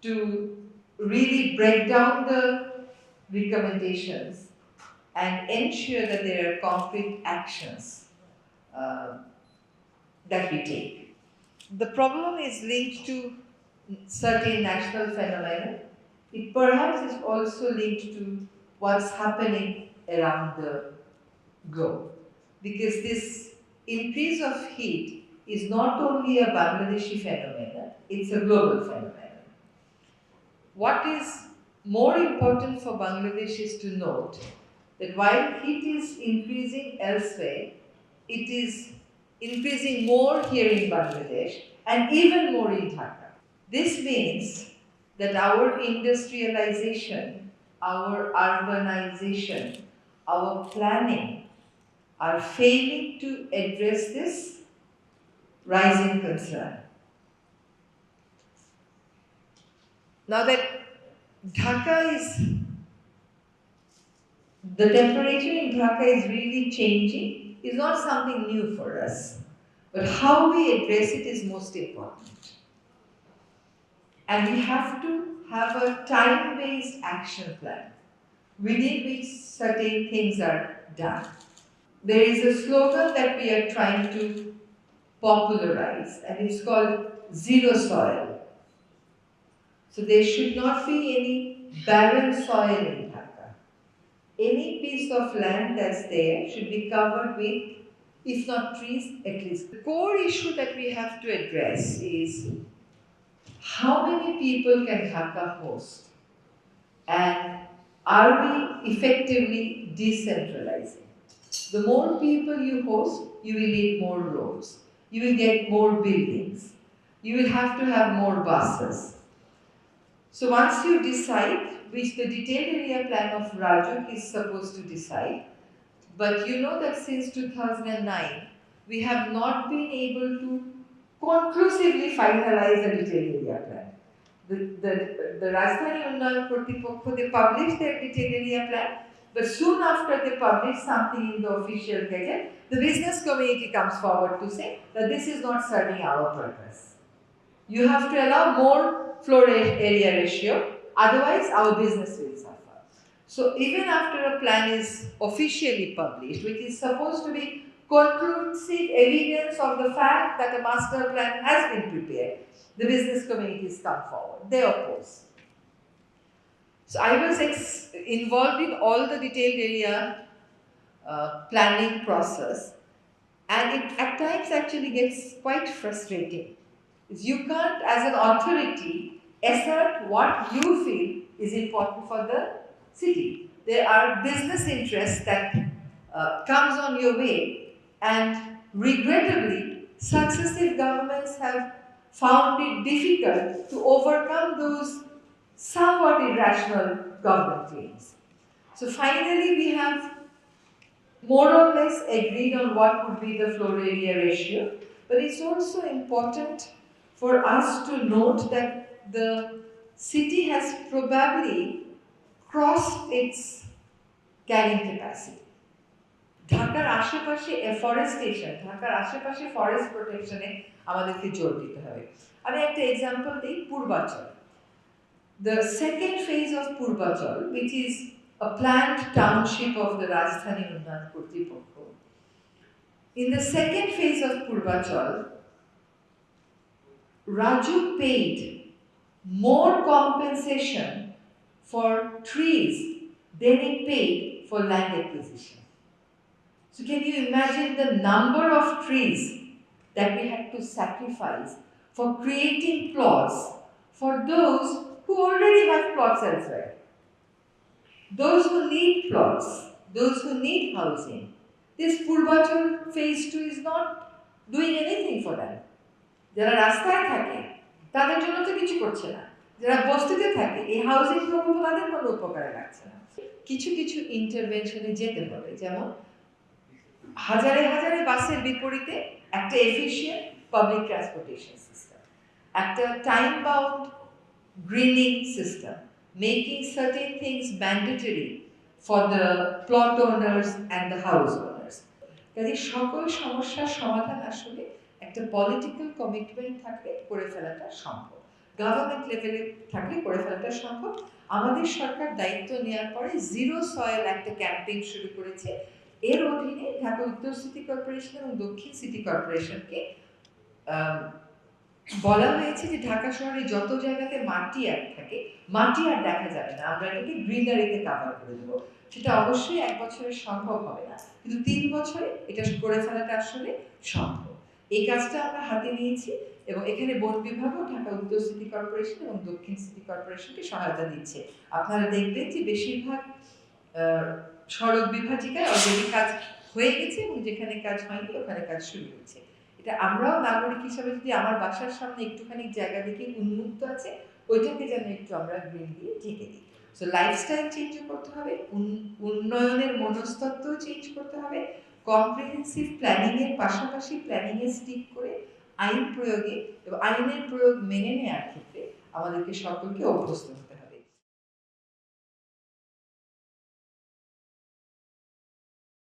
to really break down the recommendations and ensure that there are concrete actions uh, that we take. The problem is linked to certain national phenomena. It perhaps is also linked to what's happening around the globe. Because this increase of heat is not only a Bangladeshi phenomenon, it's a global phenomenon. What is more important for Bangladesh is to note that while heat is increasing elsewhere, it is increasing more here in Bangladesh and even more in Dhaka. This means that our industrialization, our urbanization, our planning are failing to address this rising concern. Now that Dhaka is, the temperature in Dhaka is really changing, is not something new for us. But how we address it is most important. And we have to have a time-based action plan within which certain things are done. There is a slogan that we are trying to popularize, and it's called zero soil. So there should not be any barren soil in Dhaka. Any piece of land that's there should be covered with, if not trees, at least. The core issue that we have to address is how many people can Dhaka host? And are we effectively decentralizing? The more people you host, you will need more roads. You will get more buildings. You will have to have more buses. So once you decide, which the detailed area plan of Rajuk is supposed to decide, but you know that since 2009, we have not been able to conclusively finalize the detailed area plan. The Rajdhani Unnayan Kortripokho, they published their detailed area plan, but soon after they publish something in the official gazette, the business community comes forward to say that this is not serving our purpose. You have to allow more floor area ratio, otherwise our business will suffer. So even after a plan is officially published, which is supposed to be conclusive evidence of the fact that a master plan has been prepared, the business communities come forward. They oppose. So I was involved in all the detailed area planning process, and it at times actually gets quite frustrating. You can't, as an authority, assert what you feel is important for the city. There are business interests that comes on your way, and regrettably, successive governments have found it difficult to overcome those somewhat irrational government claims. So finally, we have more or less agreed on what would be the floor area ratio, but it's also important for us to note that the city has probably crossed its carrying capacity. ঢাকার আশেপাশে এফরেস্টেশন, ঢাকার আশেপাশে forest প্রোটেকশনে আমাদেরকে জোর দিতে হবে। আমি একটা এক্সাম্পল দিই, Purbachal. The second phase of Purvachal, which is a planned township of the Rajdhani Unnayan Kortripokho. In the second phase of Purvachal, Raju paid more compensation for trees than he paid for land acquisition. So can you imagine the number of trees that we had to sacrifice for creating plots for those who already have plots elsewhere? Those who need plots, those who need housing. This Purvachal phase 2 is not doing anything for them. যারা রাস্তায় থাকে তাদের জন্য তো কিছু করছে না, যারা বস্তিতে থাকে এই হাউজিং প্রকল্প তাদের কোনো উপকারে লাগছে না। কিছু কিছু ইন্টারভেনশনে যেতে হবে, যেমন হাজারে হাজারে বাসের বিপরীতে একটা এফিশিয়েন্ট পাবলিক ট্রান্সপোর্টেশন সিস্টেম, একটা time bound greening system, making certain things mandatory for the plot owners and the house owners. কাজে সকল সমস্যার সমাধান আসলে একটা পলিটিক্যাল কমিটমেন্ট থাকলে করে ফেলাটা সম্ভব। গভর্নমেন্ট লেভেলে থাকলে করে ফেলাটা সম্ভব। আমাদের সরকার দায়িত্ব নেওয়ার পরে জিরো সয়েল একটা ক্যাম্পেইন শুরু করেছে। এর অধীনে ঢাকা উত্তর সিটি কর্পোরেশন এবং দক্ষিণ সিটি কর্পোরেশনকে বলা হয়েছে যে ঢাকা শহরে যত জায়গাতে মাটি আর থাকে, মাটি আর দেখা যাবে না, আমরা এটাকে গ্রিনারিতে কাভার করে দেবো। সেটা অবশ্যই 1 বছরে সম্ভব হবে না, কিন্তু 3 বছরে এটা করে ফেলাটা আসলে সম্ভব। এই কাজটা আমরা হাতে নিয়েছি এবং এখানে বন বিভাগও ঢাকা উত্তর সিটি কর্পোরেশন এবং দক্ষিণ সিটি কর্পোরেশনকে সহায়তা দিচ্ছে। আপনারা দেখবেন যে বেশিরভাগ সড়ক বিভাজিকায় অলরেডি কাজ হয়ে গেছে এবং যেখানে কাজ হয়নি ওখানে কাজ শুরু হয়েছে। এটা আমরাও নাগরিক হিসাবে যদি আমার বাসার সামনে একটুখানি জায়গা দেখি উন্মুক্ত আছে, ওইটাকে যেন একটু আমরা গ্রিন দিয়ে ঢেকে দিই। সো লাইফস্টাইল চেঞ্জ করতে হবে, উন্নয়নের মনস্তত্ত্ব চেঞ্জ করতে হবে, কম্প্রিহেন্সিভ প্ল্যানিং এর পাশাপাশি প্ল্যানিং এ স্টিক করে আইন প্রয়োগে এবং আইনের প্রয়োগ মেনে নেওয়ার ক্ষেত্রে আমাদেরকে সকলকে অভ্যস্ত হতে